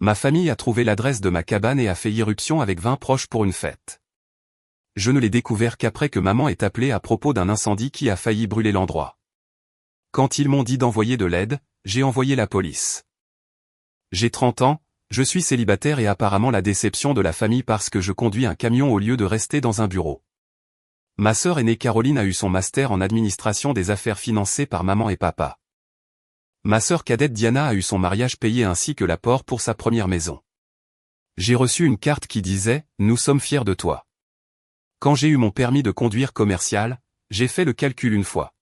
Ma famille a trouvé l'adresse de ma cabane et a fait irruption avec 20 proches pour une fête. Je ne l'ai découvert qu'après que maman est appelée à propos d'un incendie qui a failli brûler l'endroit. Quand ils m'ont dit d'envoyer de l'aide, j'ai envoyé la police. J'ai 30 ans, je suis célibataire et apparemment la déception de la famille parce que je conduis un camion au lieu de rester dans un bureau. Ma sœur aînée Caroline a eu son master en administration des affaires financé par maman et papa. Ma sœur cadette Diana a eu son mariage payé ainsi que l'apport pour sa première maison. J'ai reçu une carte qui disait « Nous sommes fiers de toi ». Quand j'ai eu mon permis de conduire commercial, j'ai fait le calcul une fois.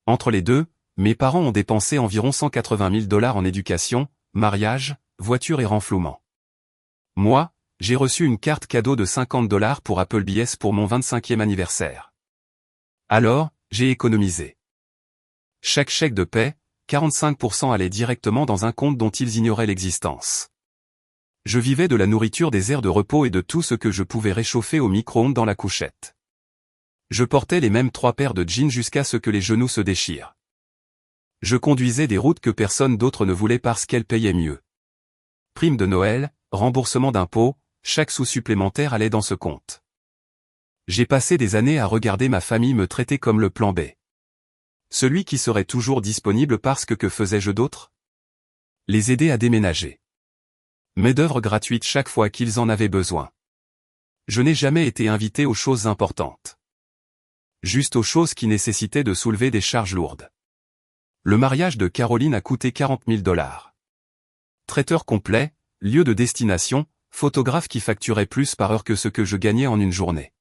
Entre les deux, mes parents ont dépensé environ 180 000 $ en éducation, mariage, voiture et renflouement. Moi, j'ai reçu une carte cadeau de 50 $ pour Applebee's pour mon 25e anniversaire. Alors, j'ai économisé. Chaque chèque de paie, 45% allait directement dans un compte dont ils ignoraient l'existence. Je vivais de la nourriture, des aires de repos et de tout ce que je pouvais réchauffer au micro-ondes dans la couchette. Je portais les mêmes 3 paires de jeans jusqu'à ce que les genoux se déchirent. Je conduisais des routes que personne d'autre ne voulait parce qu'elles payaient mieux. Prime de Noël, remboursement d'impôts, chaque sou supplémentaire allait dans ce compte. J'ai passé des années à regarder ma famille me traiter comme le plan B. Celui qui serait toujours disponible parce que faisais-je d'autre? Les aider à déménager. Main-d'œuvre gratuite chaque fois qu'ils en avaient besoin. Je n'ai jamais été invité aux choses importantes. Juste aux choses qui nécessitaient de soulever des charges lourdes. Le mariage de Caroline a coûté 40 000 $. Traiteur complet, lieu de destination, photographe qui facturait plus par heure que ce que je gagnais en une journée.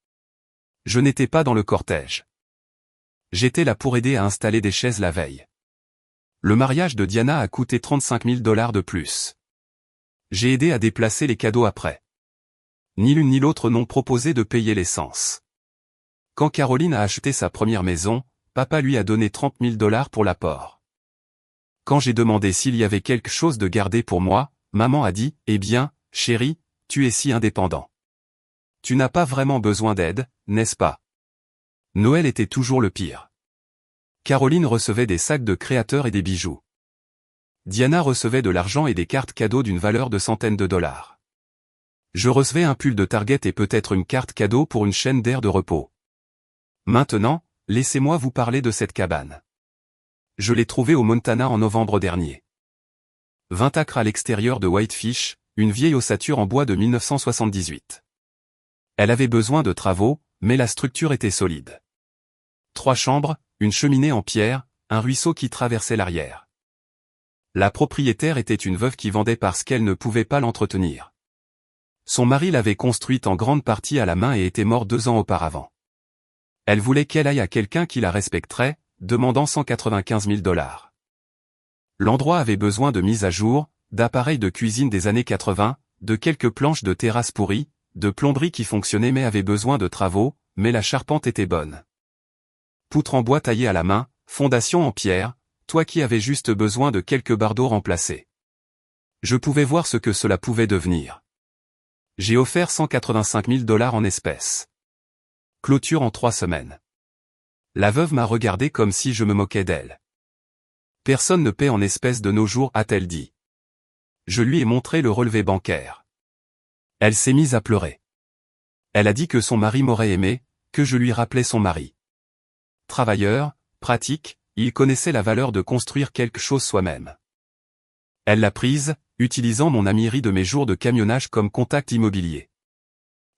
Je n'étais pas dans le cortège. J'étais là pour aider à installer des chaises la veille. Le mariage de Diana a coûté 35 000 $ de plus. J'ai aidé à déplacer les cadeaux après. Ni l'une ni l'autre n'ont proposé de payer l'essence. Quand Caroline a acheté sa première maison, papa lui a donné 30 000 $ pour l'apport. Quand j'ai demandé s'il y avait quelque chose de gardé pour moi, maman a dit « Eh bien, chérie, tu es si indépendant. Tu n'as pas vraiment besoin d'aide, n'est-ce pas ?» Noël était toujours le pire. Caroline recevait des sacs de créateurs et des bijoux. Diana recevait de l'argent et des cartes cadeaux d'une valeur de centaines de dollars. Je recevais un pull de Target et peut-être une carte cadeau pour une chaîne d'air de repos. Maintenant, laissez-moi vous parler de cette cabane. Je l'ai trouvée au Montana en novembre dernier. 20 acres à l'extérieur de Whitefish, une vieille ossature en bois de 1978. Elle avait besoin de travaux, mais la structure était solide. 3 chambres, une cheminée en pierre, un ruisseau qui traversait l'arrière. La propriétaire était une veuve qui vendait parce qu'elle ne pouvait pas l'entretenir. Son mari l'avait construite en grande partie à la main et était mort 2 ans auparavant. Elle voulait qu'elle aille à quelqu'un qui la respecterait, demandant 195 000 $. L'endroit avait besoin de mise à jour, d'appareils de cuisine des années 80, de quelques planches de terrasse pourries, de plomberie qui fonctionnait mais avait besoin de travaux, mais la charpente était bonne. Poutre en bois taillé à la main, fondation en pierre, toit qui avait juste besoin de quelques bardeaux remplacés. Je pouvais voir ce que cela pouvait devenir. J'ai offert 185 000 $ en espèces. Clôture en 3 semaines. La veuve m'a regardé comme si je me moquais d'elle. Personne ne paie en espèces de nos jours, a-t-elle dit. Je lui ai montré le relevé bancaire. Elle s'est mise à pleurer. Elle a dit que son mari m'aurait aimé, que je lui rappelais son mari. Travailleur, pratique, il connaissait la valeur de construire quelque chose soi-même. Elle l'a prise, utilisant mon ami Ri de mes jours de camionnage comme contact immobilier.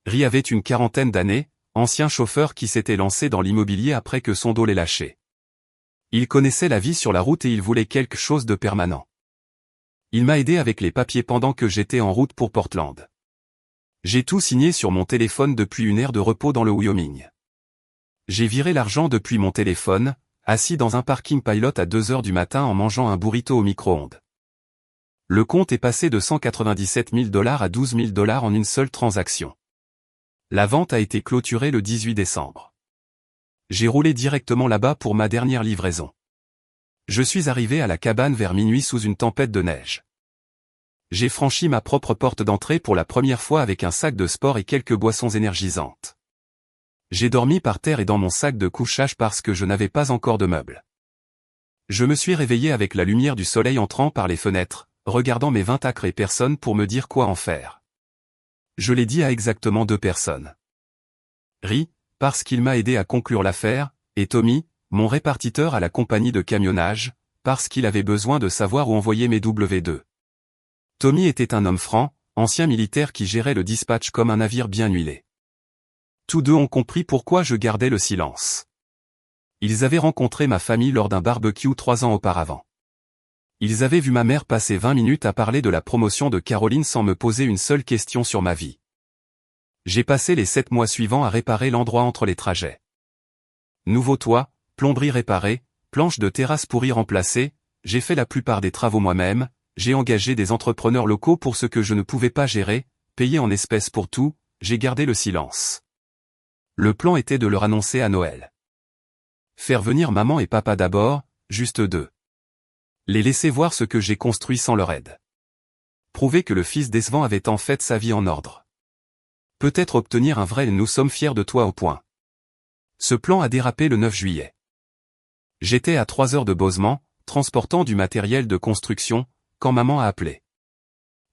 Ri avait une 40aine d'années, ancien chauffeur qui s'était lancé dans l'immobilier après que son dos l'ait lâché. Il connaissait la vie sur la route et il voulait quelque chose de permanent. Il m'a aidé avec les papiers pendant que j'étais en route pour Portland. J'ai tout signé sur mon téléphone depuis une aire de repos dans le Wyoming. J'ai viré l'argent depuis mon téléphone, assis dans un parking pilot à 2 heures du matin en mangeant un burrito au micro-ondes. Le compte est passé de 197 000 $ à 12 000 $ en une seule transaction. La vente a été clôturée le 18 décembre. J'ai roulé directement là-bas pour ma dernière livraison. Je suis arrivé à la cabane vers minuit sous une tempête de neige. J'ai franchi ma propre porte d'entrée pour la première fois avec un sac de sport et quelques boissons énergisantes. J'ai dormi par terre et dans mon sac de couchage parce que je n'avais pas encore de meubles. Je me suis réveillé avec la lumière du soleil entrant par les fenêtres, regardant mes 20 acres et personne pour me dire quoi en faire. Je l'ai dit à exactement 2 personnes. Ri, parce qu'il m'a aidé à conclure l'affaire, et Tommy, mon répartiteur à la compagnie de camionnage, parce qu'il avait besoin de savoir où envoyer mes W2. Tommy était un homme franc, ancien militaire qui gérait le dispatch comme un navire bien huilé. Tous deux ont compris pourquoi je gardais le silence. Ils avaient rencontré ma famille lors d'un barbecue 3 ans auparavant. Ils avaient vu ma mère passer 20 minutes à parler de la promotion de Caroline sans me poser une seule question sur ma vie. J'ai passé les 7 mois suivants à réparer l'endroit entre les trajets. Nouveau toit, plomberie réparée, planches de terrasse pourries remplacées, j'ai fait la plupart des travaux moi-même, j'ai engagé des entrepreneurs locaux pour ce que je ne pouvais pas gérer, payé en espèces pour tout, j'ai gardé le silence. Le plan était de leur annoncer à Noël. Faire venir maman et papa d'abord, juste 2. Les laisser voir ce que j'ai construit sans leur aide. Prouver que le fils décevant avait en fait sa vie en ordre. Peut-être obtenir un vrai « nous sommes fiers de toi » au point. Ce plan a dérapé le 9 juillet. J'étais à 3 heures de Bosemans, transportant du matériel de construction, quand maman a appelé.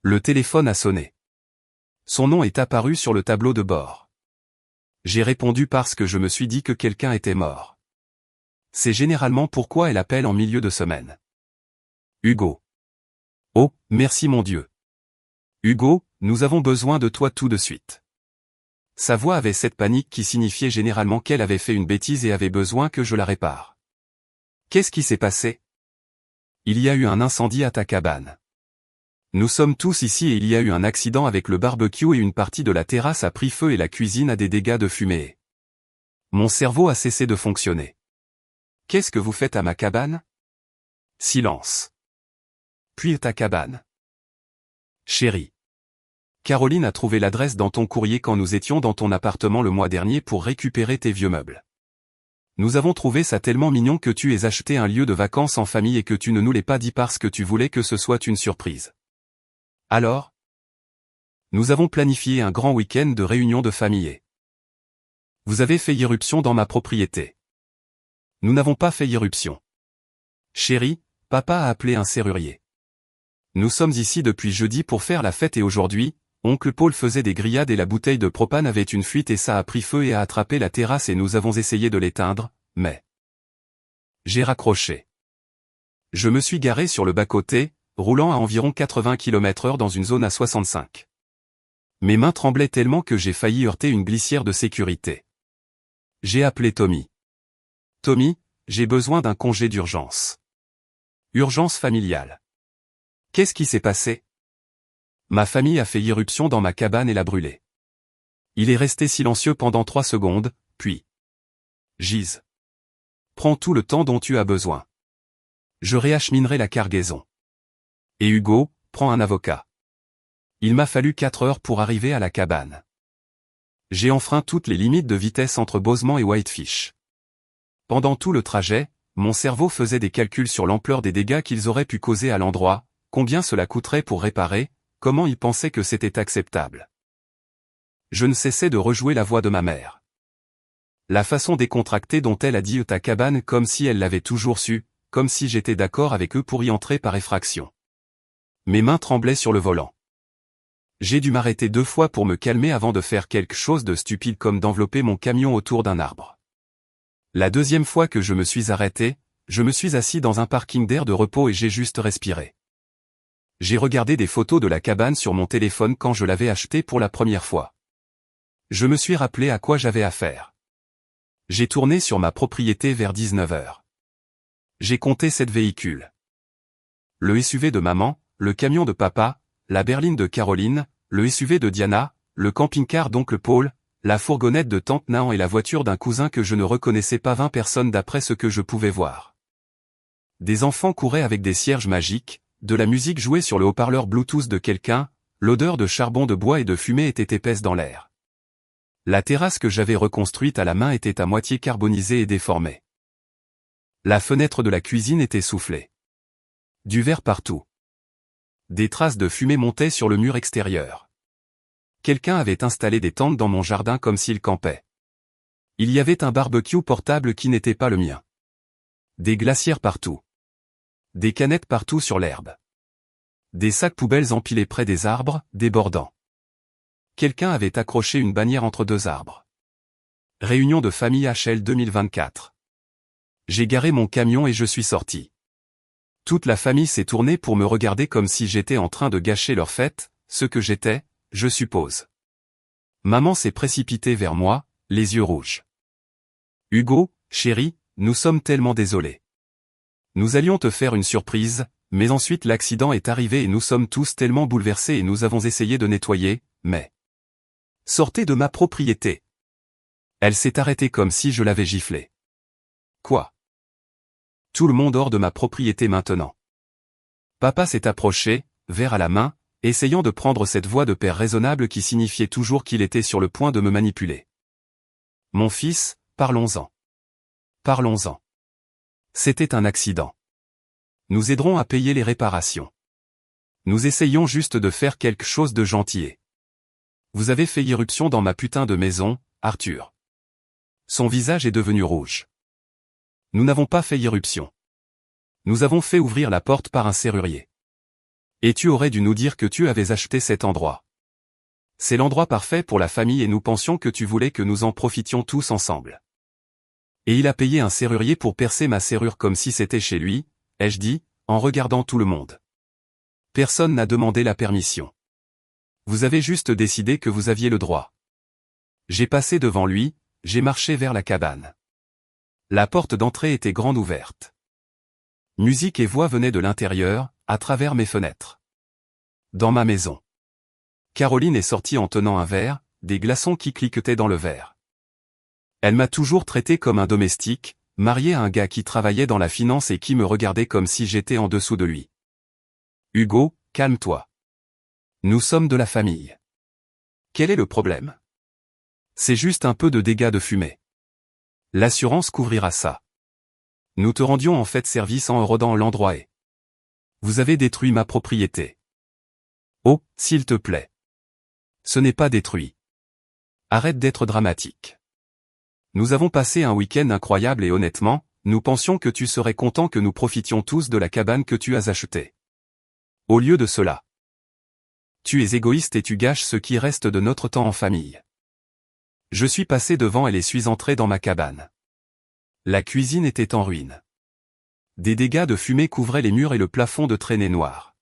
Le téléphone a sonné. Son nom est apparu sur le tableau de bord. J'ai répondu parce que je me suis dit que quelqu'un était mort. C'est généralement pourquoi elle appelle en milieu de semaine. Hugo. Oh, merci mon Dieu. Hugo, nous avons besoin de toi tout de suite. Sa voix avait cette panique qui signifiait généralement qu'elle avait fait une bêtise et avait besoin que je la répare. Qu'est-ce qui s'est passé? Il y a eu un incendie à ta cabane. Nous sommes tous ici et il y a eu un accident avec le barbecue et une partie de la terrasse a pris feu et la cuisine a des dégâts de fumée. Mon cerveau a cessé de fonctionner. Qu'est-ce que vous faites à ma cabane? Silence. Puis ta cabane. Chérie. Caroline a trouvé l'adresse dans ton courrier quand nous étions dans ton appartement le mois dernier pour récupérer tes vieux meubles. Nous avons trouvé ça tellement mignon que tu aies acheté un lieu de vacances en famille et que tu ne nous l'aies pas dit parce que tu voulais que ce soit une surprise. Alors? Nous avons planifié un grand week-end de réunion de famille. Vous avez fait irruption dans ma propriété. Nous n'avons pas fait irruption. Chérie, papa a appelé un serrurier. Nous sommes ici depuis jeudi pour faire la fête et aujourd'hui, oncle Paul faisait des grillades et la bouteille de propane avait une fuite et ça a pris feu et a attrapé la terrasse et nous avons essayé de l'éteindre, mais... J'ai raccroché. Je me suis garé sur le bas-côté, roulant à environ 80 km/h dans une zone à 65. Mes mains tremblaient tellement que j'ai failli heurter une glissière de sécurité. J'ai appelé Tommy. Tommy, j'ai besoin d'un congé d'urgence. Urgence familiale. Qu'est-ce qui s'est passé? Ma famille a fait irruption dans ma cabane et l'a brûlée. Il est resté silencieux pendant 3 secondes, puis... Gise. Prends tout le temps dont tu as besoin. Je réacheminerai la cargaison. Et Hugo, prends un avocat. Il m'a fallu 4 heures pour arriver à la cabane. J'ai enfreint toutes les limites de vitesse entre Bosemans et Whitefish. Pendant tout le trajet, mon cerveau faisait des calculs sur l'ampleur des dégâts qu'ils auraient pu causer à l'endroit, combien cela coûterait pour réparer, comment ils pensaient que c'était acceptable. Je ne cessais de rejouer la voix de ma mère. La façon décontractée dont elle a dit ta cabane comme si elle l'avait toujours su, comme si j'étais d'accord avec eux pour y entrer par effraction. Mes mains tremblaient sur le volant. J'ai dû m'arrêter 2 fois pour me calmer avant de faire quelque chose de stupide comme d'envelopper mon camion autour d'un arbre. La 2e fois que je me suis arrêté, je me suis assis dans un parking d'air de repos et j'ai juste respiré. J'ai regardé des photos de la cabane sur mon téléphone quand je l'avais achetée pour la première fois. Je me suis rappelé à quoi j'avais affaire. J'ai tourné sur ma propriété vers 19 h. J'ai compté 7 véhicules. Le SUV de maman, le camion de papa, la berline de Caroline, le SUV de Diana, le camping-car d'oncle Paul, la fourgonnette de tante Nahan et la voiture d'un cousin que je ne reconnaissais pas. 20 personnes d'après ce que je pouvais voir. Des enfants couraient avec des cierges magiques, de la musique jouée sur le haut-parleur Bluetooth de quelqu'un, l'odeur de charbon de bois et de fumée était épaisse dans l'air. La terrasse que j'avais reconstruite à la main était à moitié carbonisée et déformée. La fenêtre de la cuisine était soufflée. Du verre partout. Des traces de fumée montaient sur le mur extérieur. Quelqu'un avait installé des tentes dans mon jardin comme s'il campait. Il y avait un barbecue portable qui n'était pas le mien. Des glacières partout. Des canettes partout sur l'herbe. Des sacs poubelles empilés près des arbres, débordants. Quelqu'un avait accroché une bannière entre deux arbres. Réunion de famille HL 2024. J'ai garé mon camion et je suis sorti. Toute la famille s'est tournée pour me regarder comme si j'étais en train de gâcher leur fête, ce que j'étais, je suppose. Maman s'est précipitée vers moi, les yeux rouges. Hugo, chéri, nous sommes tellement désolés. Nous allions te faire une surprise, mais ensuite l'accident est arrivé et nous sommes tous tellement bouleversés et nous avons essayé de nettoyer, mais... Sortez de ma propriété. Elle s'est arrêtée comme si je l'avais giflée. Quoi? Tout le monde hors de ma propriété maintenant. Papa s'est approché, verre à la main, essayant de prendre cette voix de père raisonnable qui signifiait toujours qu'il était sur le point de me manipuler. Mon fils, parlons-en. Parlons-en. C'était un accident. Nous aiderons à payer les réparations. Nous essayons juste de faire quelque chose de gentil. Vous avez fait irruption dans ma putain de maison, Arthur. Son visage est devenu rouge. Nous n'avons pas fait irruption. Nous avons fait ouvrir la porte par un serrurier. Et tu aurais dû nous dire que tu avais acheté cet endroit. C'est l'endroit parfait pour la famille et nous pensions que tu voulais que nous en profitions tous ensemble. Et il a payé un serrurier pour percer ma serrure comme si c'était chez lui, ai-je dit, en regardant tout le monde. Personne n'a demandé la permission. Vous avez juste décidé que vous aviez le droit. J'ai passé devant lui, j'ai marché vers la cabane. La porte d'entrée était grande ouverte. Musique et voix venaient de l'intérieur, à travers mes fenêtres. Dans ma maison. Caroline est sortie en tenant un verre, des glaçons qui cliquetaient dans le verre. Elle m'a toujours traité comme un domestique, marié à un gars qui travaillait dans la finance et qui me regardait comme si j'étais en dessous de lui. Hugo, calme-toi. Nous sommes de la famille. Quel est le problème? C'est juste un peu de dégâts de fumée. L'assurance couvrira ça. Nous te rendions en fait service en rodant l'endroit et... Vous avez détruit ma propriété. Oh, s'il te plaît. Ce n'est pas détruit. Arrête d'être dramatique. Nous avons passé un week-end incroyable et honnêtement, nous pensions que tu serais content que nous profitions tous de la cabane que tu as achetée. Au lieu de cela. Tu es égoïste et tu gâches ce qui reste de notre temps en famille. Je suis passé devant elle et suis entré dans ma cabane. La cuisine était en ruine. Des dégâts de fumée couvraient les murs et le plafond de traînées noires.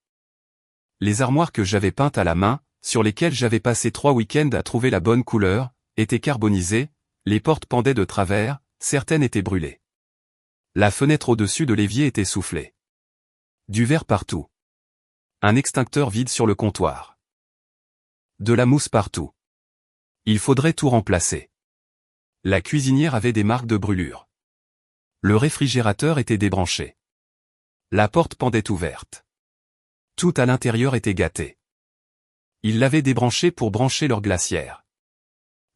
Les armoires que j'avais peintes à la main, sur lesquelles j'avais passé 3 week-ends à trouver la bonne couleur, étaient carbonisées, les portes pendaient de travers, certaines étaient brûlées. La fenêtre au-dessus de l'évier était soufflée. Du verre partout. Un extincteur vide sur le comptoir. De la mousse partout. Il faudrait tout remplacer. La cuisinière avait des marques de brûlure. Le réfrigérateur était débranché. La porte pendait ouverte. Tout à l'intérieur était gâté. Ils l'avaient débranché pour brancher leur glacière.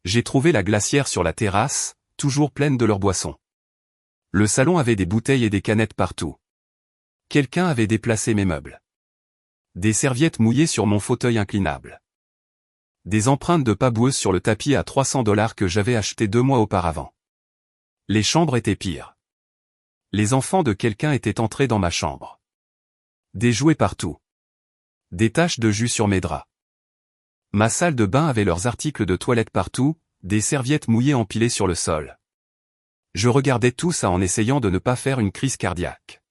J'ai trouvé la glacière sur la terrasse, toujours pleine de leurs boissons. Le salon avait des bouteilles et des canettes partout. Quelqu'un avait déplacé mes meubles. Des serviettes mouillées sur mon fauteuil inclinable. Des empreintes de pas boueuses sur le tapis à $300 que j'avais acheté 2 mois auparavant. Les chambres étaient pires. Les enfants de quelqu'un étaient entrés dans ma chambre. Des jouets partout. Des taches de jus sur mes draps. Ma salle de bain avait leurs articles de toilette partout, des serviettes mouillées empilées sur le sol. Je regardais tout ça en essayant de ne pas faire une crise cardiaque.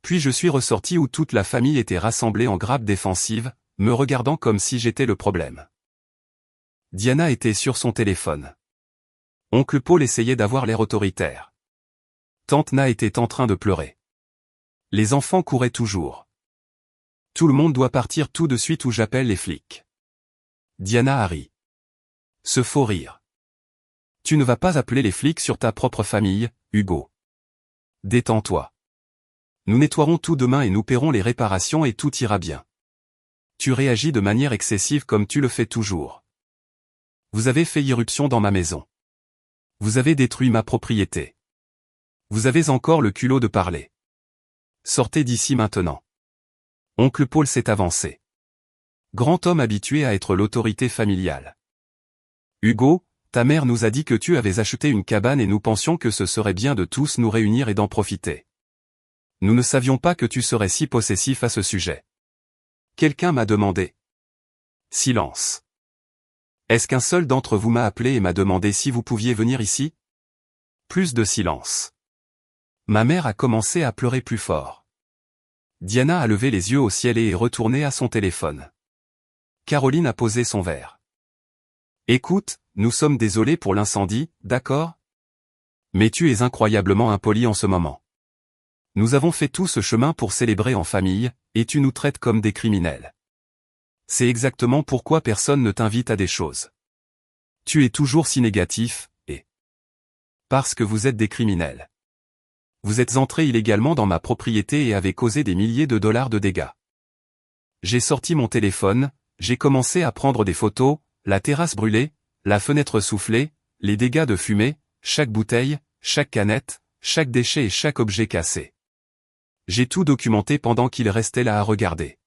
Puis je suis ressorti où toute la famille était rassemblée en grappe défensive, me regardant comme si j'étais le problème. Diana était sur son téléphone. Oncle Paul essayait d'avoir l'air autoritaire. Tante Na était en train de pleurer. Les enfants couraient toujours. Tout le monde doit partir tout de suite ou j'appelle les flics. Diana a ri. Ce faux rire. Tu ne vas pas appeler les flics sur ta propre famille, Hugo. Détends-toi. Nous nettoierons tout demain et nous paierons les réparations et tout ira bien. Tu réagis de manière excessive comme tu le fais toujours. Vous avez fait irruption dans ma maison. Vous avez détruit ma propriété. Vous avez encore le culot de parler. Sortez d'ici maintenant. Oncle Paul s'est avancé. Grand homme habitué à être l'autorité familiale. Hugo, ta mère nous a dit que tu avais acheté une cabane et nous pensions que ce serait bien de tous nous réunir et d'en profiter. Nous ne savions pas que tu serais si possessif à ce sujet. Quelqu'un m'a demandé. Silence. Est-ce qu'un seul d'entre vous m'a appelé et m'a demandé si vous pouviez venir ici? Plus de silence. Ma mère a commencé à pleurer plus fort. Diana a levé les yeux au ciel et est retournée à son téléphone. Caroline a posé son verre. Écoute, nous sommes désolés pour l'incendie, d'accord? Mais tu es incroyablement impoli en ce moment. Nous avons fait tout ce chemin pour célébrer en famille, et tu nous traites comme des criminels. C'est exactement pourquoi personne ne t'invite à des choses. Tu es toujours si négatif, et... Parce que vous êtes des criminels. Vous êtes entrés illégalement dans ma propriété et avez causé des milliers de dollars de dégâts. J'ai sorti mon téléphone, j'ai commencé à prendre des photos, la terrasse brûlée, la fenêtre soufflée, les dégâts de fumée, chaque bouteille, chaque canette, chaque déchet et chaque objet cassé. J'ai tout documenté pendant qu'il restait là à regarder.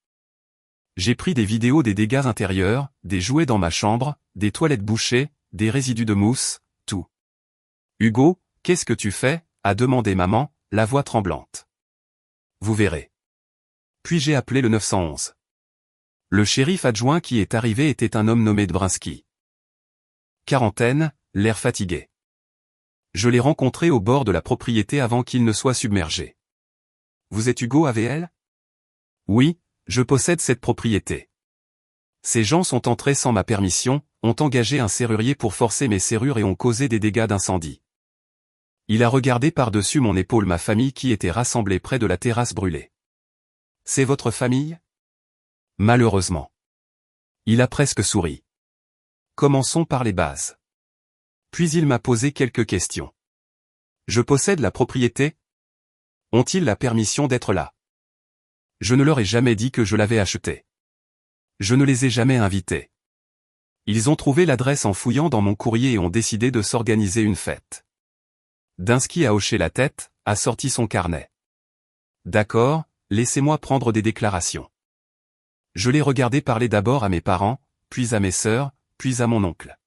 J'ai pris des vidéos des dégâts intérieurs, des jouets dans ma chambre, des toilettes bouchées, des résidus de mousse, tout. Hugo, qu'est-ce que tu fais? A demandé maman, la voix tremblante. Vous verrez. Puis j'ai appelé le 911. Le shérif adjoint qui est arrivé était un homme nommé Dbrinsky. Quarantaine, l'air fatigué. Je l'ai rencontré au bord de la propriété avant qu'il ne soit submergé. Vous êtes Hugo AVL? Oui, je possède cette propriété. Ces gens sont entrés sans ma permission, ont engagé un serrurier pour forcer mes serrures et ont causé des dégâts d'incendie. Il a regardé par-dessus mon épaule ma famille qui était rassemblée près de la terrasse brûlée. C'est votre famille? Malheureusement. Il a presque souri. Commençons par les bases. Puis il m'a posé quelques questions. Je possède la propriété? Ont-ils la permission d'être là? Je ne leur ai jamais dit que je l'avais achetée. Je ne les ai jamais invités. Ils ont trouvé l'adresse en fouillant dans mon courrier et ont décidé de s'organiser une fête. Dbrinsky a hoché la tête, a sorti son carnet. D'accord, laissez-moi prendre des déclarations. Je l'ai regardé parler d'abord à mes parents, puis à mes sœurs, puis à mon oncle.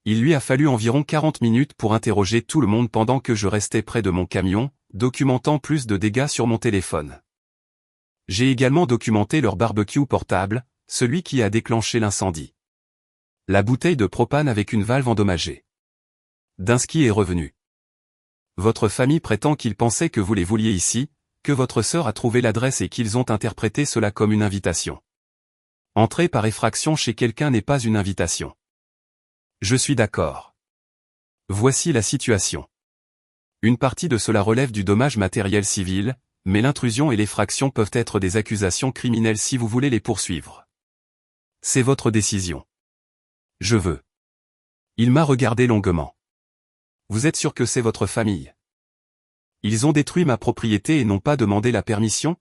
Il lui a fallu environ 40 minutes pour interroger tout le monde pendant que je restais près de mon camion, documentant plus de dégâts sur mon téléphone. J'ai également documenté leur barbecue portable, celui qui a déclenché l'incendie. La bouteille de propane avec une valve endommagée. Dbrinsky est revenu. Votre famille prétend qu'ils pensaient que vous les vouliez ici, que votre sœur a trouvé l'adresse et qu'ils ont interprété cela comme une invitation. Entrer par effraction chez quelqu'un n'est pas une invitation. Je suis d'accord. Voici la situation. Une partie de cela relève du dommage matériel civil, mais l'intrusion et l'effraction peuvent être des accusations criminelles si vous voulez les poursuivre. C'est votre décision. Je veux. Il m'a regardé longuement. Vous êtes sûr que c'est votre famille? Ils ont détruit ma propriété et n'ont pas demandé la permission?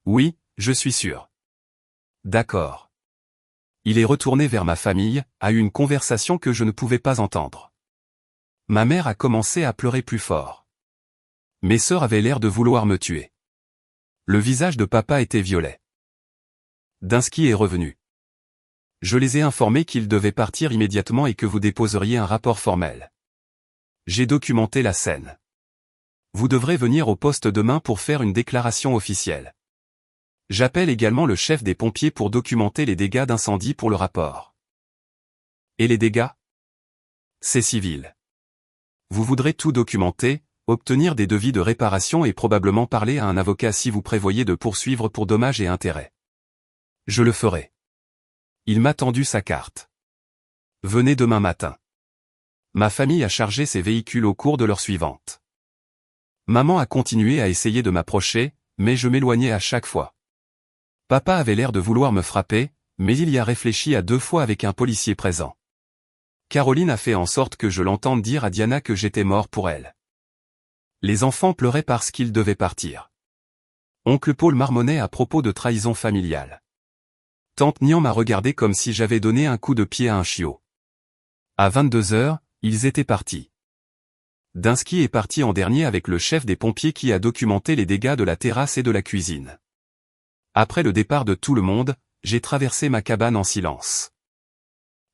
Oui, je suis sûr. D'accord. Il est retourné vers ma famille, a eu une conversation que je ne pouvais pas entendre. Ma mère a commencé à pleurer plus fort. Mes sœurs avaient l'air de vouloir me tuer. Le visage de papa était violet. Dbrinsky est revenu. Je les ai informés qu'ils devaient partir immédiatement et que vous déposeriez un rapport formel. J'ai documenté la scène. Vous devrez venir au poste demain pour faire une déclaration officielle. J'appelle également le chef des pompiers pour documenter les dégâts d'incendie pour le rapport. Et les dégâts? C'est civil. Vous voudrez tout documenter, obtenir des devis de réparation et probablement parler à un avocat si vous prévoyez de poursuivre pour dommages et intérêts. Je le ferai. Il m'a tendu sa carte. Venez demain matin. Ma famille a chargé ses véhicules au cours de l'heure suivante. Maman a continué à essayer de m'approcher, mais je m'éloignais à chaque fois. Papa avait l'air de vouloir me frapper, mais il y a réfléchi à 2 fois avec un policier présent. Caroline a fait en sorte que je l'entende dire à Diana que j'étais mort pour elle. Les enfants pleuraient parce qu'ils devaient partir. Oncle Paul marmonnait à propos de trahison familiale. Tante Nian m'a regardé comme si j'avais donné un coup de pied à un chiot. À 22h, ils étaient partis. Dbrinsky est parti en dernier avec le chef des pompiers qui a documenté les dégâts de la terrasse et de la cuisine. Après le départ de tout le monde, j'ai traversé ma cabane en silence.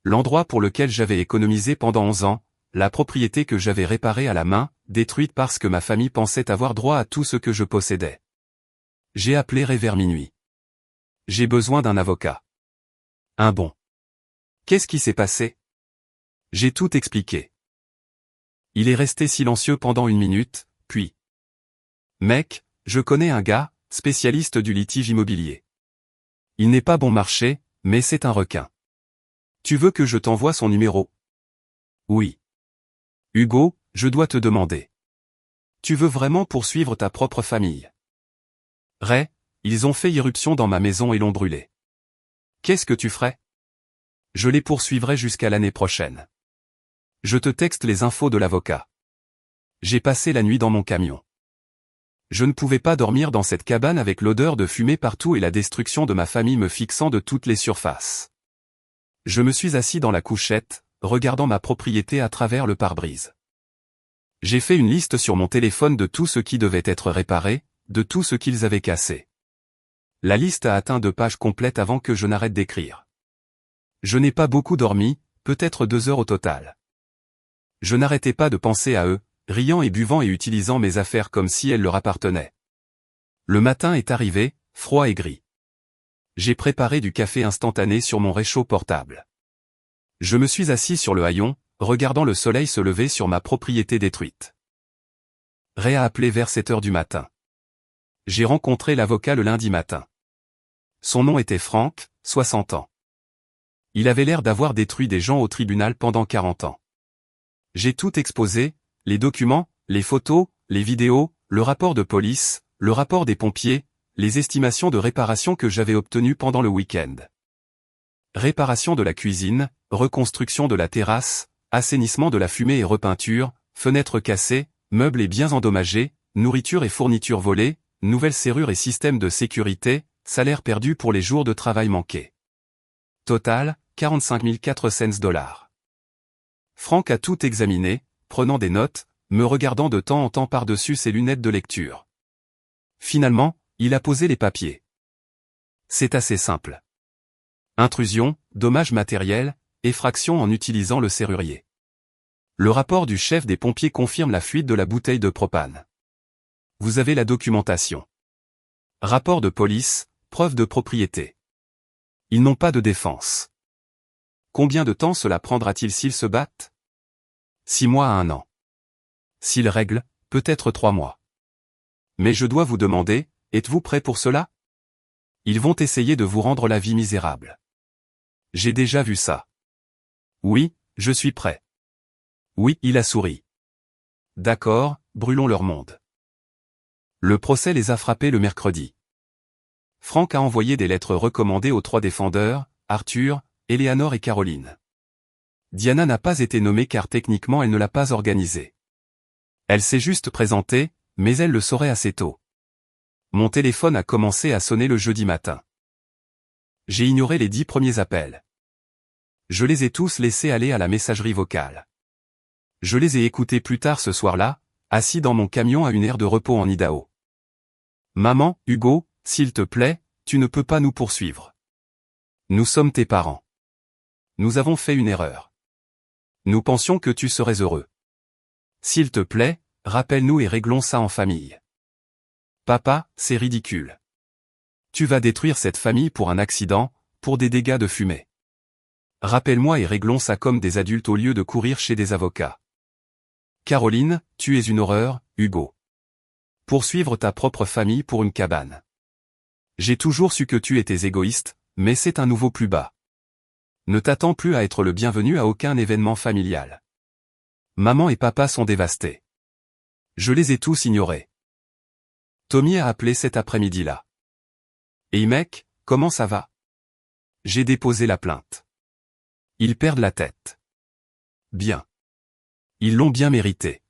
L'endroit pour lequel j'avais économisé pendant 11 ans, la propriété que j'avais réparée à la main, détruite parce que ma famille pensait avoir droit à tout ce que je possédais. J'ai appelé vers minuit. J'ai besoin d'un avocat. Un bon. Qu'est-ce qui s'est passé? J'ai tout expliqué. Il est resté silencieux pendant 1 minute, puis. Mec, je connais un gars, spécialiste du litige immobilier. Il n'est pas bon marché, mais c'est un requin. Tu veux que je t'envoie son numéro? Oui. Hugo, je dois te demander. Tu veux vraiment poursuivre ta propre famille? Ray, ils ont fait irruption dans ma maison et l'ont brûlée. Qu'est-ce que tu ferais? Je les poursuivrai jusqu'à l'année prochaine. Je te texte les infos de l'avocat. J'ai passé la nuit dans mon camion. Je ne pouvais pas dormir dans cette cabane avec l'odeur de fumée partout et la destruction de ma famille me fixant de toutes les surfaces. Je me suis assis dans la couchette, regardant ma propriété à travers le pare-brise. J'ai fait une liste sur mon téléphone de tout ce qui devait être réparé, de tout ce qu'ils avaient cassé. La liste a atteint 2 pages complètes avant que je n'arrête d'écrire. Je n'ai pas beaucoup dormi, peut-être 2 heures au total. Je n'arrêtais pas de penser à eux, riant et buvant et utilisant mes affaires comme si elles leur appartenaient. Le matin est arrivé, froid et gris. J'ai préparé du café instantané sur mon réchaud portable. Je me suis assis sur le haillon, regardant le soleil se lever sur ma propriété détruite. Ray a appelé vers 7 heures du matin. J'ai rencontré l'avocat le lundi matin. Son nom était Frank, 60 ans. Il avait l'air d'avoir détruit des gens au tribunal pendant 40 ans. J'ai tout exposé, les documents, les photos, les vidéos, le rapport de police, le rapport des pompiers, les estimations de réparation que j'avais obtenues pendant le week-end. Réparation de la cuisine, reconstruction de la terrasse, assainissement de la fumée et repeinture, fenêtres cassées, meubles et biens endommagés, nourriture et fournitures volées, nouvelles serrures et systèmes de sécurité, salaire perdu pour les jours de travail manqués. Total, 45 400 $. Frank a tout examiné, prenant des notes, me regardant de temps en temps par-dessus ses lunettes de lecture. Finalement, il a posé les papiers. C'est assez simple. Intrusion, dommages matériels, effraction en utilisant le serrurier. Le rapport du chef des pompiers confirme la fuite de la bouteille de propane. Vous avez la documentation. Rapport de police, preuve de propriété. Ils n'ont pas de défense. Combien de temps cela prendra-t-il s'ils se battent? 6 mois à 1 an. S'ils règlent, peut-être 3 mois. Mais je dois vous demander, êtes-vous prêt pour cela? Ils vont essayer de vous rendre la vie misérable. J'ai déjà vu ça. Oui, je suis prêt. Oui, il a souri. D'accord, brûlons leur monde. Le procès les a frappés le mercredi. Frank a envoyé des lettres recommandées aux 3 défendeurs, Arthur, Eleanor et Caroline. Diana n'a pas été nommée car techniquement elle ne l'a pas organisée. Elle s'est juste présentée, mais elle le saurait assez tôt. Mon téléphone a commencé à sonner le jeudi matin. J'ai ignoré les 10 premiers appels. Je les ai tous laissés aller à la messagerie vocale. Je les ai écoutés plus tard ce soir-là, assis dans mon camion à une aire de repos en Idaho. Maman, Hugo, s'il te plaît, tu ne peux pas nous poursuivre. Nous sommes tes parents. Nous avons fait une erreur. Nous pensions que tu serais heureux. S'il te plaît, rappelle-nous et réglons ça en famille. Papa, c'est ridicule. Tu vas détruire cette famille pour un accident, pour des dégâts de fumée. Rappelle-moi et réglons ça comme des adultes au lieu de courir chez des avocats. Caroline, tu es une horreur, Hugo. Poursuivre ta propre famille pour une cabane. J'ai toujours su que tu étais égoïste, mais c'est un nouveau plus bas. Ne t'attends plus à être le bienvenu à aucun événement familial. Maman et papa sont dévastés. Je les ai tous ignorés. Tommy a appelé cet après-midi-là. Hey mec, comment ça va? J'ai déposé la plainte. Ils perdent la tête. Bien. Ils l'ont bien mérité.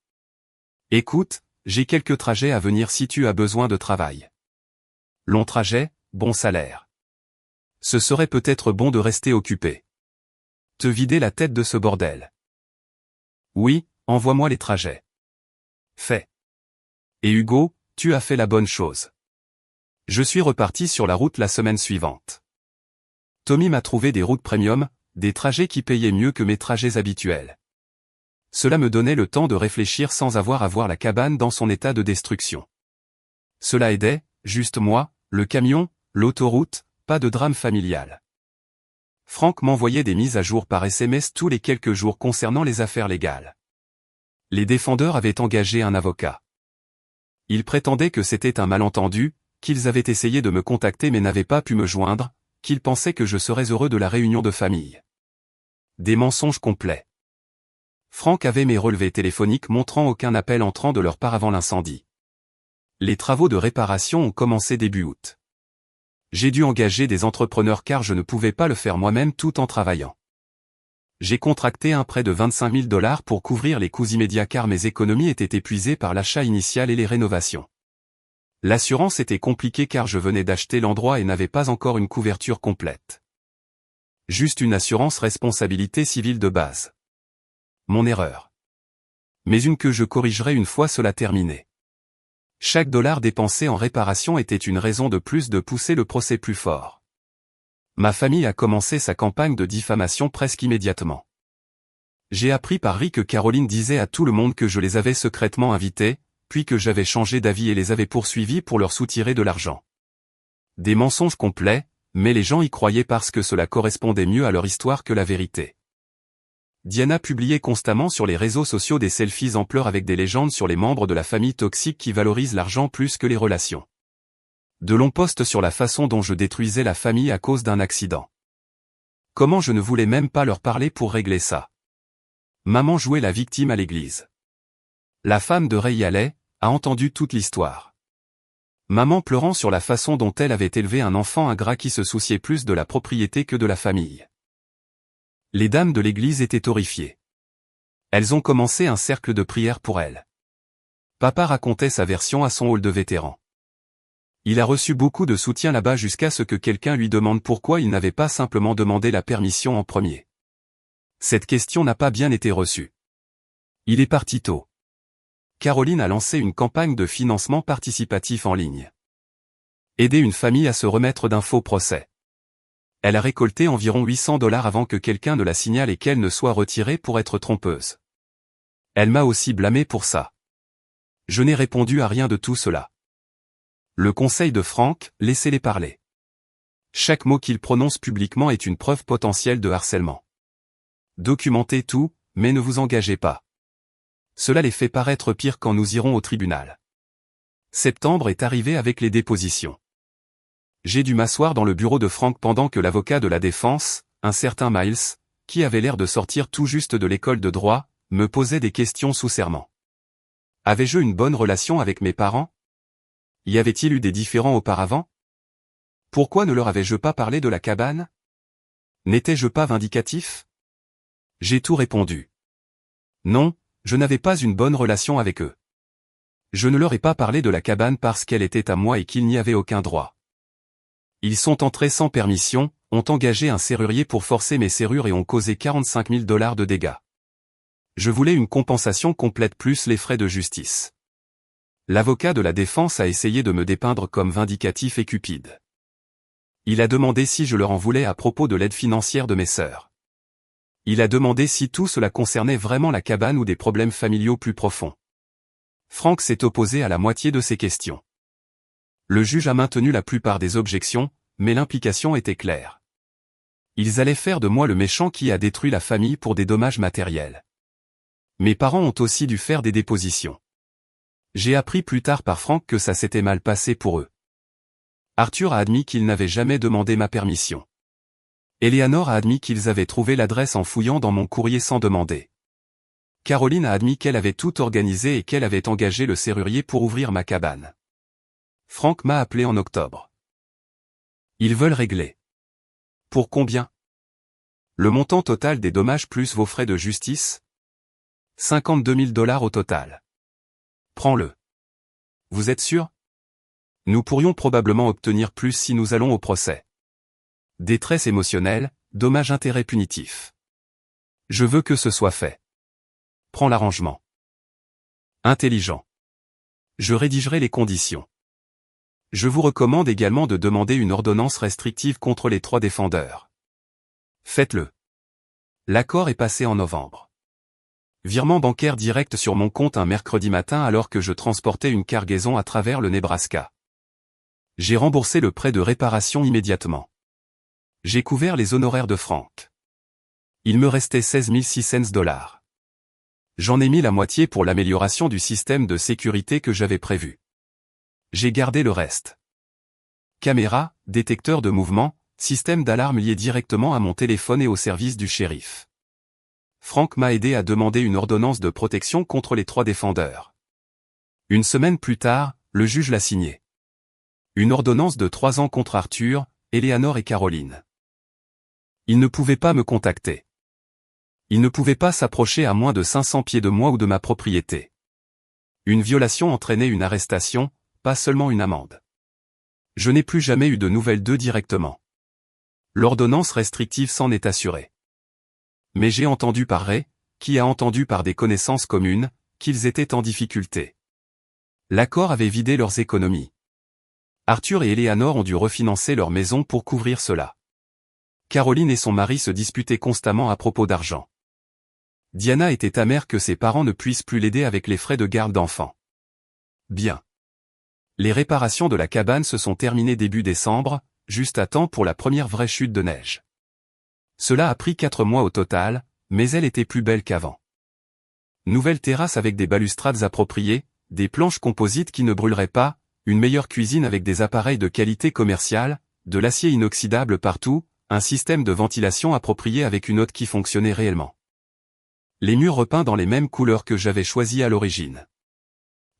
Écoute, j'ai quelques trajets à venir si tu as besoin de travail. Long trajet, bon salaire. Ce serait peut-être bon de rester occupé. Te vider la tête de ce bordel. Oui, envoie-moi les trajets. Fait. Et Hugo, tu as fait la bonne chose. Je suis reparti sur la route la semaine suivante. Tommy m'a trouvé des routes premium, des trajets qui payaient mieux que mes trajets habituels. Cela me donnait le temps de réfléchir sans avoir à voir la cabane dans son état de destruction. Cela aidait, juste moi, le camion, l'autoroute, pas de drame familial. Franck m'envoyait des mises à jour par SMS tous les quelques jours concernant les affaires légales. Les défendeurs avaient engagé un avocat. Ils prétendaient que c'était un malentendu, qu'ils avaient essayé de me contacter mais n'avaient pas pu me joindre, qu'ils pensaient que je serais heureux de la réunion de famille. Des mensonges complets. Franck avait mes relevés téléphoniques montrant aucun appel entrant de leur part avant l'incendie. Les travaux de réparation ont commencé début août. J'ai dû engager des entrepreneurs car je ne pouvais pas le faire moi-même tout en travaillant. J'ai contracté un prêt de 25 000 $ pour couvrir les coûts immédiats car mes économies étaient épuisées par l'achat initial et les rénovations. L'assurance était compliquée car je venais d'acheter l'endroit et n'avais pas encore une couverture complète. Juste une assurance responsabilité civile de base. Mon erreur. Mais une que je corrigerai une fois cela terminé. Chaque dollar dépensé en réparation était une raison de plus de pousser le procès plus fort. Ma famille a commencé sa campagne de diffamation presque immédiatement. J'ai appris par Ri que Caroline disait à tout le monde que je les avais secrètement invités, puis que j'avais changé d'avis et les avais poursuivis pour leur soutirer de l'argent. Des mensonges complets, mais les gens y croyaient parce que cela correspondait mieux à leur histoire que la vérité. Diana publiait constamment sur les réseaux sociaux des selfies en pleurs avec des légendes sur les membres de la famille toxique qui valorisent l'argent plus que les relations. De longs posts sur la façon dont je détruisais la famille à cause d'un accident. Comment je ne voulais même pas leur parler pour régler ça. Maman jouait la victime à l'église. La femme de Ray Haley a entendu toute l'histoire. Maman pleurant sur la façon dont elle avait élevé un enfant ingrat qui se souciait plus de la propriété que de la famille. Les dames de l'église étaient horrifiées. Elles ont commencé un cercle de prière pour elle. Papa racontait sa version à son hall de vétérans. Il a reçu beaucoup de soutien là-bas jusqu'à ce que quelqu'un lui demande pourquoi il n'avait pas simplement demandé la permission en premier. Cette question n'a pas bien été reçue. Il est parti tôt. Caroline a lancé une campagne de financement participatif en ligne. Aider une famille à se remettre d'un faux procès. Elle a récolté environ 800 $ avant que quelqu'un ne la signale et qu'elle ne soit retirée pour être trompeuse. Elle m'a aussi blâmé pour ça. Je n'ai répondu à rien de tout cela. Le conseil de Franck, laissez-les parler. Chaque mot qu'il prononce publiquement est une preuve potentielle de harcèlement. Documentez tout, mais ne vous engagez pas. Cela les fait paraître pire quand nous irons au tribunal. Septembre est arrivé avec les dépositions. J'ai dû m'asseoir dans le bureau de Franck pendant que l'avocat de la défense, un certain Miles, qui avait l'air de sortir tout juste de l'école de droit, me posait des questions sous serment. Avais-je une bonne relation avec mes parents? Y avait-il eu des différends auparavant? Pourquoi ne leur avais-je pas parlé de la cabane? N'étais-je pas vindicatif? J'ai tout répondu. Non, je n'avais pas une bonne relation avec eux. Je ne leur ai pas parlé de la cabane parce qu'elle était à moi et qu'il n'y avait aucun droit. Ils sont entrés sans permission, ont engagé un serrurier pour forcer mes serrures et ont causé 45 000 $ de dégâts. Je voulais une compensation complète plus les frais de justice. L'avocat de la défense a essayé de me dépeindre comme vindicatif et cupide. Il a demandé si je leur en voulais à propos de l'aide financière de mes sœurs. Il a demandé si tout cela concernait vraiment la cabane ou des problèmes familiaux plus profonds. Franck s'est opposé à la moitié de ces questions. Le juge a maintenu la plupart des objections, mais l'implication était claire. Ils allaient faire de moi le méchant qui a détruit la famille pour des dommages matériels. Mes parents ont aussi dû faire des dépositions. J'ai appris plus tard par Franck que ça s'était mal passé pour eux. Arthur a admis qu'il n'avait jamais demandé ma permission. Eleanor a admis qu'ils avaient trouvé l'adresse en fouillant dans mon courrier sans demander. Caroline a admis qu'elle avait tout organisé et qu'elle avait engagé le serrurier pour ouvrir ma cabane. Franck m'a appelé en octobre. Ils veulent régler. Pour combien? Le montant total des dommages plus vos frais de justice? 52 000 $ au total. Prends-le. Vous êtes sûr? Nous pourrions probablement obtenir plus si nous allons au procès. Détresse émotionnelle, dommage-intérêt punitif. Je veux que ce soit fait. Prends l'arrangement. Intelligent. Je rédigerai les conditions. Je vous recommande également de demander une ordonnance restrictive contre les 3 défendeurs. Faites-le. L'accord est passé en novembre. Virement bancaire direct sur mon compte un mercredi matin alors que je transportais une cargaison à travers le Nebraska. J'ai remboursé le prêt de réparation immédiatement. J'ai couvert les honoraires de Frank. Il me restait 16 600 $. J'en ai mis la moitié pour l'amélioration du système de sécurité que j'avais prévu. J'ai gardé le reste. Caméra, détecteur de mouvement, système d'alarme lié directement à mon téléphone et au service du shérif. Frank m'a aidé à demander une ordonnance de protection contre les 3 défendeurs. Une semaine plus tard, le juge l'a signée. Une ordonnance de 3 ans contre Arthur, Eleanor et Caroline. Ils ne pouvaient pas me contacter. Ils ne pouvaient pas s'approcher à moins de 500 pieds de moi ou de ma propriété. Une violation entraînait une arrestation, pas seulement une amende. Je n'ai plus jamais eu de nouvelles d'eux directement. L'ordonnance restrictive s'en est assurée. Mais j'ai entendu par Ray, qui a entendu par des connaissances communes, qu'ils étaient en difficulté. L'accord avait vidé leurs économies. Arthur et Eleanor ont dû refinancer leur maison pour couvrir cela. Caroline et son mari se disputaient constamment à propos d'argent. Diana était amère que ses parents ne puissent plus l'aider avec les frais de garde d'enfants. Bien. Les réparations de la cabane se sont terminées début décembre, juste à temps pour la première vraie chute de neige. Cela a pris 4 mois au total, mais elle était plus belle qu'avant. Nouvelle terrasse avec des balustrades appropriées, des planches composites qui ne brûleraient pas, une meilleure cuisine avec des appareils de qualité commerciale, de l'acier inoxydable partout, un système de ventilation approprié avec une hotte qui fonctionnait réellement. Les murs repeints dans les mêmes couleurs que j'avais choisies à l'origine.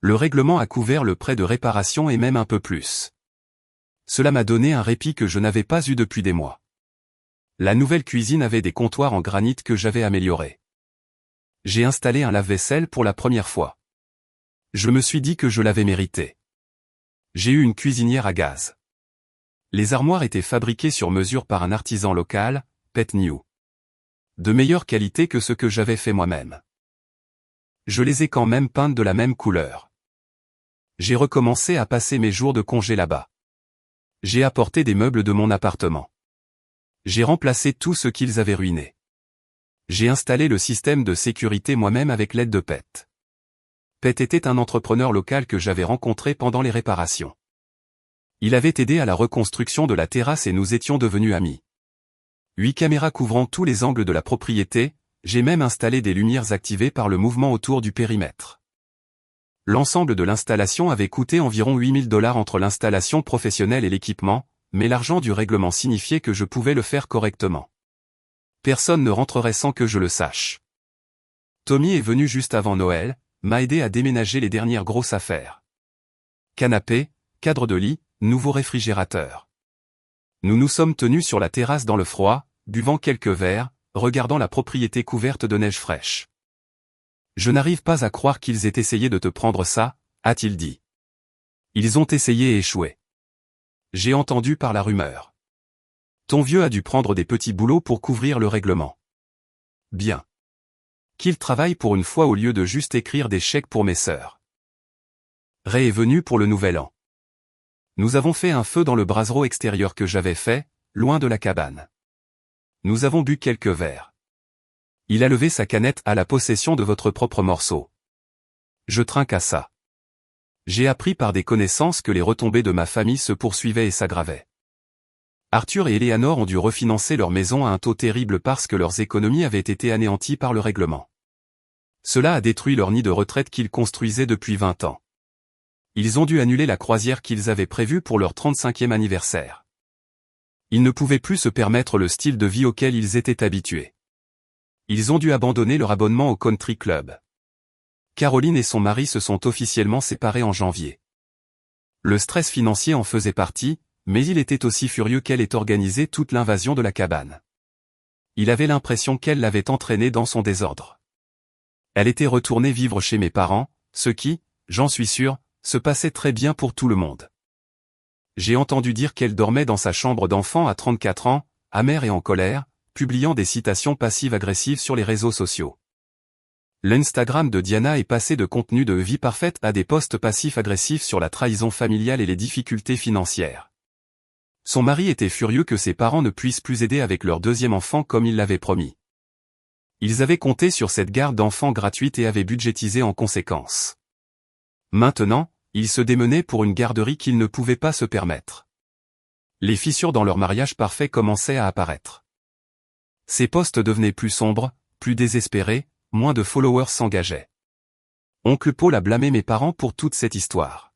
Le règlement a couvert le prêt de réparation et même un peu plus. Cela m'a donné un répit que je n'avais pas eu depuis des mois. La nouvelle cuisine avait des comptoirs en granit que j'avais améliorés. J'ai installé un lave-vaisselle pour la première fois. Je me suis dit que je l'avais mérité. J'ai eu une cuisinière à gaz. Les armoires étaient fabriquées sur mesure par un artisan local, Pet New. De meilleure qualité que ce que j'avais fait moi-même. Je les ai quand même peintes de la même couleur. J'ai recommencé à passer mes jours de congé là-bas. J'ai apporté des meubles de mon appartement. J'ai remplacé tout ce qu'ils avaient ruiné. J'ai installé le système de sécurité moi-même avec l'aide de Pet. Pet était un entrepreneur local que j'avais rencontré pendant les réparations. Il avait aidé à la reconstruction de la terrasse et nous étions devenus amis. 8 caméras couvrant tous les angles de la propriété, j'ai même installé des lumières activées par le mouvement autour du périmètre. L'ensemble de l'installation avait coûté environ 8 000 $ entre l'installation professionnelle et l'équipement, mais l'argent du règlement signifiait que je pouvais le faire correctement. Personne ne rentrerait sans que je le sache. Tommy est venu juste avant Noël, m'a aidé à déménager les dernières grosses affaires. Canapé, cadre de lit, nouveau réfrigérateur. Nous nous sommes tenus sur la terrasse dans le froid, buvant quelques verres, regardant la propriété couverte de neige fraîche. Je n'arrive pas à croire qu'ils aient essayé de te prendre ça, a-t-il dit. Ils ont essayé et échoué. J'ai entendu par la rumeur. Ton vieux a dû prendre des petits boulots pour couvrir le règlement. Bien. Qu'il travaille pour une fois au lieu de juste écrire des chèques pour mes sœurs. Ray est venu pour le nouvel an. Nous avons fait un feu dans le brasero extérieur que j'avais fait, loin de la cabane. Nous avons bu quelques verres. Il a levé sa canette à la possession de votre propre morceau. Je trinque à ça. J'ai appris par des connaissances que les retombées de ma famille se poursuivaient et s'aggravaient. Arthur et Eleanor ont dû refinancer leur maison à un taux terrible parce que leurs économies avaient été anéanties par le règlement. Cela a détruit leur nid de retraite qu'ils construisaient depuis 20 ans. Ils ont dû annuler la croisière qu'ils avaient prévue pour leur 35e anniversaire. Ils ne pouvaient plus se permettre le style de vie auquel ils étaient habitués. Ils ont dû abandonner leur abonnement au country club. Caroline et son mari se sont officiellement séparés en janvier. Le stress financier en faisait partie, mais il était aussi furieux qu'elle ait organisé toute l'invasion de la cabane. Il avait l'impression qu'elle l'avait entraîné dans son désordre. Elle était retournée vivre chez mes parents, ce qui, j'en suis sûr, se passait très bien pour tout le monde. J'ai entendu dire qu'elle dormait dans sa chambre d'enfant à 34 ans, amère et en colère, publiant des citations passives-agressives sur les réseaux sociaux. L'Instagram de Diana est passé de contenu de vie parfaite à des posts passifs-agressifs sur la trahison familiale et les difficultés financières. Son mari était furieux que ses parents ne puissent plus aider avec leur 2e enfant comme il l'avait promis. Ils avaient compté sur cette garde d'enfants gratuite et avaient budgétisé en conséquence. Maintenant, ils se démenaient pour une garderie qu'ils ne pouvaient pas se permettre. Les fissures dans leur mariage parfait commençaient à apparaître. Ses posts devenaient plus sombres, plus désespérés, moins de followers s'engageaient. Oncle Paul a blâmé mes parents pour toute cette histoire.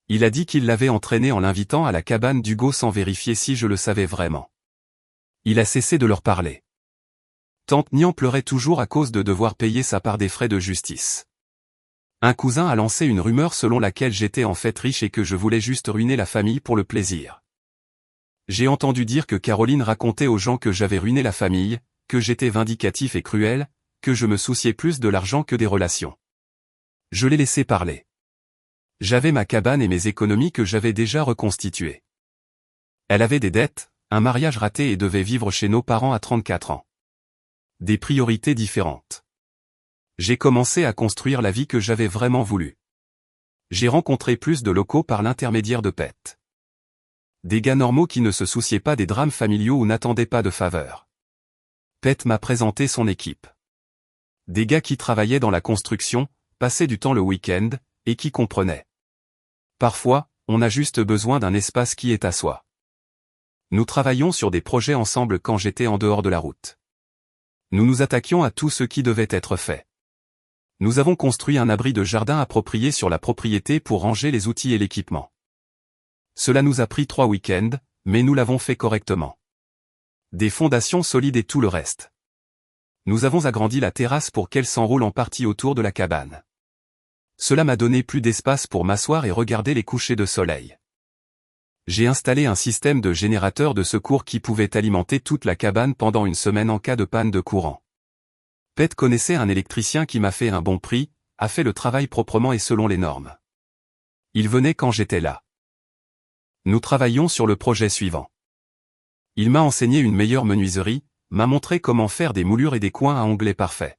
Il a dit qu'il l'avait entraîné en l'invitant à la cabane d'Hugo sans vérifier si je le savais vraiment. Il a cessé de leur parler. Tante Nian pleurait toujours à cause de devoir payer sa part des frais de justice. Un cousin a lancé une rumeur selon laquelle j'étais en fait riche et que je voulais juste ruiner la famille pour le plaisir. J'ai entendu dire que Caroline racontait aux gens que j'avais ruiné la famille, que j'étais vindicatif et cruel, que je me souciais plus de l'argent que des relations. Je l'ai laissé parler. J'avais ma cabane et mes économies que j'avais déjà reconstituées. Elle avait des dettes, un mariage raté et devait vivre chez nos parents à 34 ans. Des priorités différentes. J'ai commencé à construire la vie que j'avais vraiment voulu. J'ai rencontré plus de locaux par l'intermédiaire de Pet. Des gars normaux qui ne se souciaient pas des drames familiaux ou n'attendaient pas de faveur. Pet m'a présenté son équipe. Des gars qui travaillaient dans la construction, passaient du temps le week-end, et qui comprenaient. Parfois, on a juste besoin d'un espace qui est à soi. Nous travaillions sur des projets ensemble quand j'étais en dehors de la route. Nous nous attaquions à tout ce qui devait être fait. Nous avons construit un abri de jardin approprié sur la propriété pour ranger les outils et l'équipement. Cela nous a pris 3 week-ends, mais nous l'avons fait correctement. Des fondations solides et tout le reste. Nous avons agrandi la terrasse pour qu'elle s'enroule en partie autour de la cabane. Cela m'a donné plus d'espace pour m'asseoir et regarder les couchers de soleil. J'ai installé un système de générateur de secours qui pouvait alimenter toute la cabane pendant une semaine en cas de panne de courant. Pet connaissait un électricien qui m'a fait un bon prix, a fait le travail proprement et selon les normes. Il venait quand j'étais là. Nous travaillions sur le projet suivant. Il m'a enseigné une meilleure menuiserie, m'a montré comment faire des moulures et des coins à onglets parfaits.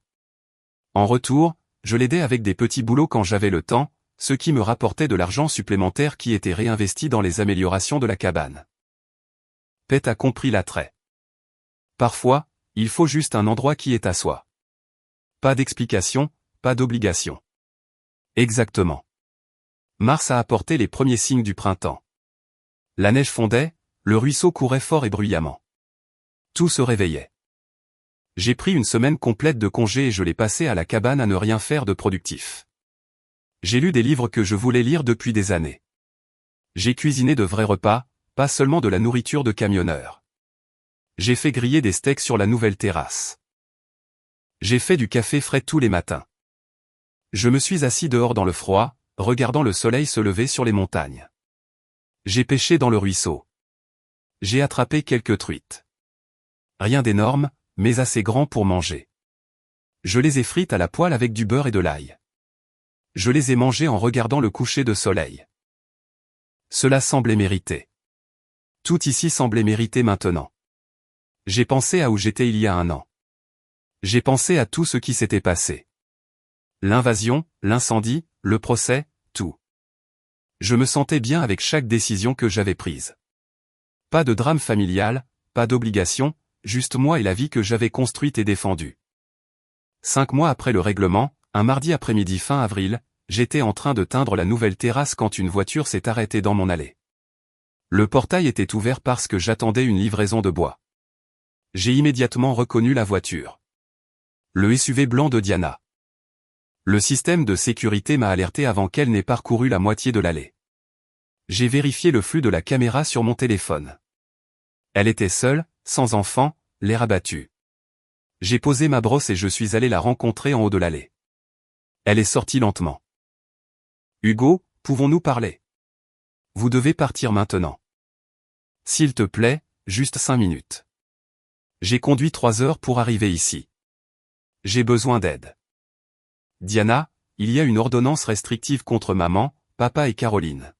En retour, je l'aidais avec des petits boulots quand j'avais le temps, ce qui me rapportait de l'argent supplémentaire qui était réinvesti dans les améliorations de la cabane. Pet a compris l'attrait. Parfois, il faut juste un endroit qui est à soi. Pas d'explication, pas d'obligation. Exactement. Mars a apporté les premiers signes du printemps. La neige fondait, le ruisseau courait fort et bruyamment. Tout se réveillait. J'ai pris une semaine complète de congé et je l'ai passé à la cabane à ne rien faire de productif. J'ai lu des livres que je voulais lire depuis des années. J'ai cuisiné de vrais repas, pas seulement de la nourriture de camionneur. J'ai fait griller des steaks sur la nouvelle terrasse. J'ai fait du café frais tous les matins. Je me suis assis dehors dans le froid, regardant le soleil se lever sur les montagnes. J'ai pêché dans le ruisseau. J'ai attrapé quelques truites. Rien d'énorme, mais assez grand pour manger. Je les ai frites à la poêle avec du beurre et de l'ail. Je les ai mangées en regardant le coucher de soleil. Cela semblait mérité. Tout ici semblait mérité maintenant. J'ai pensé à où j'étais il y a 1 an. J'ai pensé à tout ce qui s'était passé. L'invasion, l'incendie, le procès, tout. Je me sentais bien avec chaque décision que j'avais prise. Pas de drame familial, pas d'obligation, juste moi et la vie que j'avais construite et défendue. 5 mois après le règlement, un mardi après-midi fin avril, j'étais en train de teindre la nouvelle terrasse quand une voiture s'est arrêtée dans mon allée. Le portail était ouvert parce que j'attendais une livraison de bois. J'ai immédiatement reconnu la voiture. Le SUV blanc de Diana. Le système de sécurité m'a alerté avant qu'elle n'ait parcouru la moitié de l'allée. J'ai vérifié le flux de la caméra sur mon téléphone. Elle était seule, sans enfant, l'air abattu. J'ai posé ma brosse et je suis allé la rencontrer en haut de l'allée. Elle est sortie lentement. Hugo, pouvons-nous parler? Vous devez partir maintenant. S'il te plaît, juste 5 minutes. J'ai conduit 3 heures pour arriver ici. J'ai besoin d'aide. Diana, il y a une ordonnance restrictive contre maman, papa et Caroline.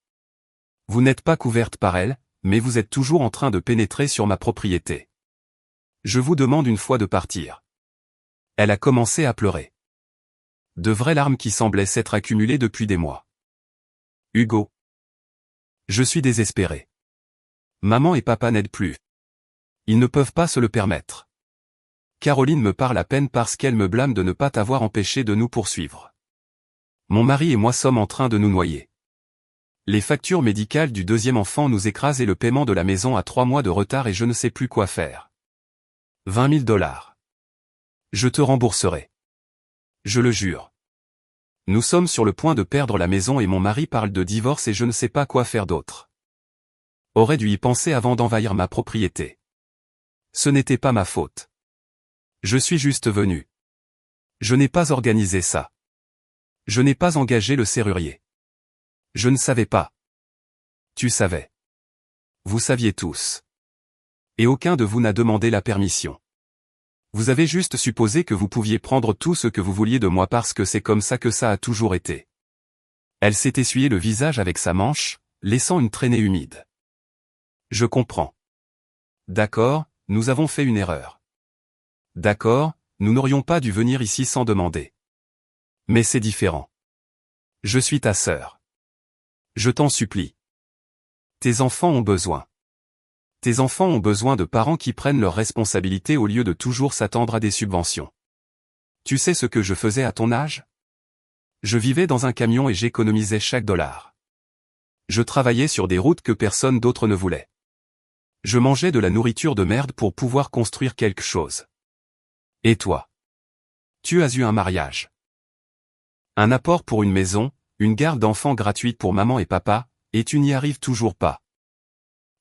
Vous n'êtes pas couverte par elle, mais vous êtes toujours en train de pénétrer sur ma propriété. Je vous demande une fois de partir. Elle a commencé à pleurer. De vraies larmes qui semblaient s'être accumulées depuis des mois. Hugo. Je suis désespéré. Maman et papa n'aident plus. Ils ne peuvent pas se le permettre. Caroline me parle à peine parce qu'elle me blâme de ne pas t'avoir empêché de nous poursuivre. Mon mari et moi sommes en train de nous noyer. Les factures médicales du deuxième enfant nous écrasent et le paiement de la maison a 3 mois de retard et je ne sais plus quoi faire. 20 000 $. Je te rembourserai. Je le jure. Nous sommes sur le point de perdre la maison et mon mari parle de divorce et je ne sais pas quoi faire d'autre. Aurais dû y penser avant d'envahir ma propriété. Ce n'était pas ma faute. Je suis juste venu. Je n'ai pas organisé ça. Je n'ai pas engagé le serrurier. Je ne savais pas. Tu savais. Vous saviez tous. Et aucun de vous n'a demandé la permission. Vous avez juste supposé que vous pouviez prendre tout ce que vous vouliez de moi parce que c'est comme ça que ça a toujours été. Elle s'est essuyé le visage avec sa manche, laissant une traînée humide. Je comprends. D'accord, nous avons fait une erreur. D'accord, nous n'aurions pas dû venir ici sans demander. Mais c'est différent. Je suis ta sœur. Je t'en supplie. Tes enfants ont besoin. Tes enfants ont besoin de parents qui prennent leurs responsabilités au lieu de toujours s'attendre à des subventions. Tu sais ce que je faisais à ton âge? Je vivais dans un camion et j'économisais chaque dollar. Je travaillais sur des routes que personne d'autre ne voulait. Je mangeais de la nourriture de merde pour pouvoir construire quelque chose. Et toi? Tu as eu un mariage. Un apport pour une maison, une garde d'enfants gratuite pour maman et papa, et tu n'y arrives toujours pas.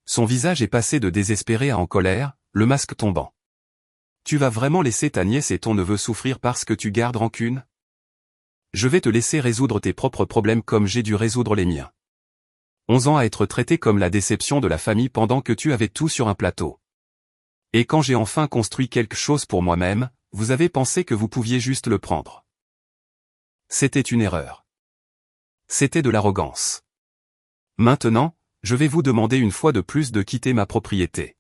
Son visage est passé de désespéré à en colère, le masque tombant. Tu vas vraiment laisser ta nièce et ton neveu souffrir parce que tu gardes rancune? Je vais te laisser résoudre tes propres problèmes comme j'ai dû résoudre les miens. 11 ans à être traité comme la déception de la famille pendant que tu avais tout sur un plateau. Et quand j'ai enfin construit quelque chose pour moi-même, vous avez pensé que vous pouviez juste le prendre. C'était une erreur. C'était de l'arrogance. Maintenant, je vais vous demander une fois de plus de quitter ma propriété.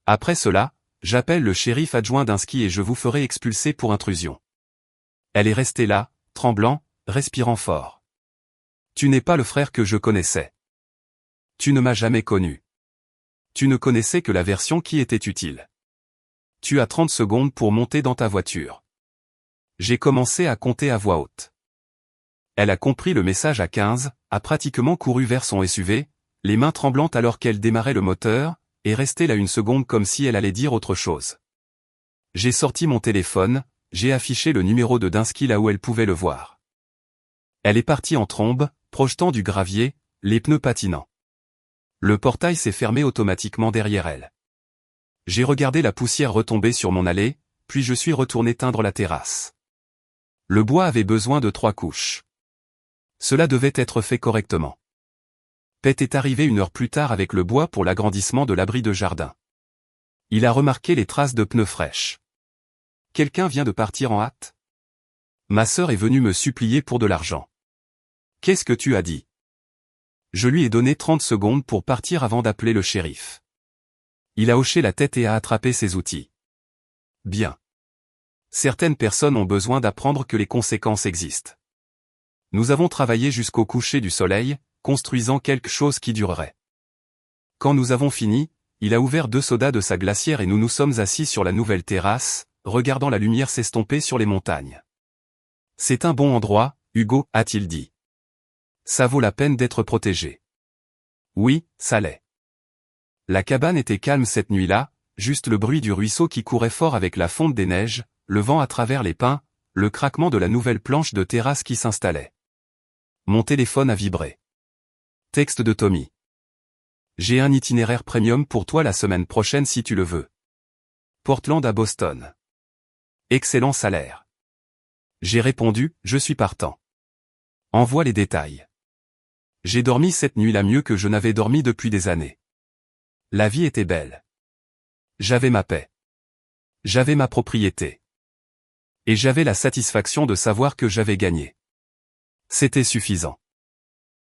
Après cela, j'appelle le shérif adjoint d'Insky et je vous ferai expulser pour intrusion. Elle est restée là, tremblant, respirant fort. Tu n'es pas le frère que je connaissais. Tu ne m'as jamais connu. Tu ne connaissais que la version qui était utile. Tu as 30 secondes pour monter dans ta voiture. J'ai commencé à compter à voix haute. Elle a compris le message à 15, a pratiquement couru vers son SUV, les mains tremblantes alors qu'elle démarrait le moteur, et restait là une seconde comme si elle allait dire autre chose. J'ai sorti mon téléphone, j'ai affiché le numéro de Dinsky là où elle pouvait le voir. Elle est partie en trombe, projetant du gravier, les pneus patinant. Le portail s'est fermé automatiquement derrière elle. J'ai regardé la poussière retomber sur mon allée, puis je suis retourné teindre la terrasse. Le bois avait besoin de 3 couches. Cela devait être fait correctement. Pete est arrivé 1 heure plus tard avec le bois pour l'agrandissement de l'abri de jardin. Il a remarqué les traces de pneus fraîches. Quelqu'un vient de partir en hâte? Ma sœur est venue me supplier pour de l'argent. Qu'est-ce que tu as dit? Je lui ai donné 30 secondes pour partir avant d'appeler le shérif. Il a hoché la tête et a attrapé ses outils. Bien. Certaines personnes ont besoin d'apprendre que les conséquences existent. Nous avons travaillé jusqu'au coucher du soleil, construisant quelque chose qui durerait. Quand nous avons fini, il a ouvert 2 sodas de sa glacière et nous nous sommes assis sur la nouvelle terrasse, regardant la lumière s'estomper sur les montagnes. C'est un bon endroit, Hugo, a-t-il dit. Ça vaut la peine d'être protégé. Oui, ça l'est. La cabane était calme cette nuit-là, juste le bruit du ruisseau qui courait fort avec la fonte des neiges, le vent à travers les pins, le craquement de la nouvelle planche de terrasse qui s'installait. Mon téléphone a vibré. Texte de Tommy. J'ai un itinéraire premium pour toi la semaine prochaine si tu le veux. Portland à Boston. Excellent salaire. J'ai répondu, je suis partant. Envoie les détails. J'ai dormi cette nuit-là mieux que je n'avais dormi depuis des années. La vie était belle. J'avais ma paix. J'avais ma propriété. Et j'avais la satisfaction de savoir que j'avais gagné. C'était suffisant.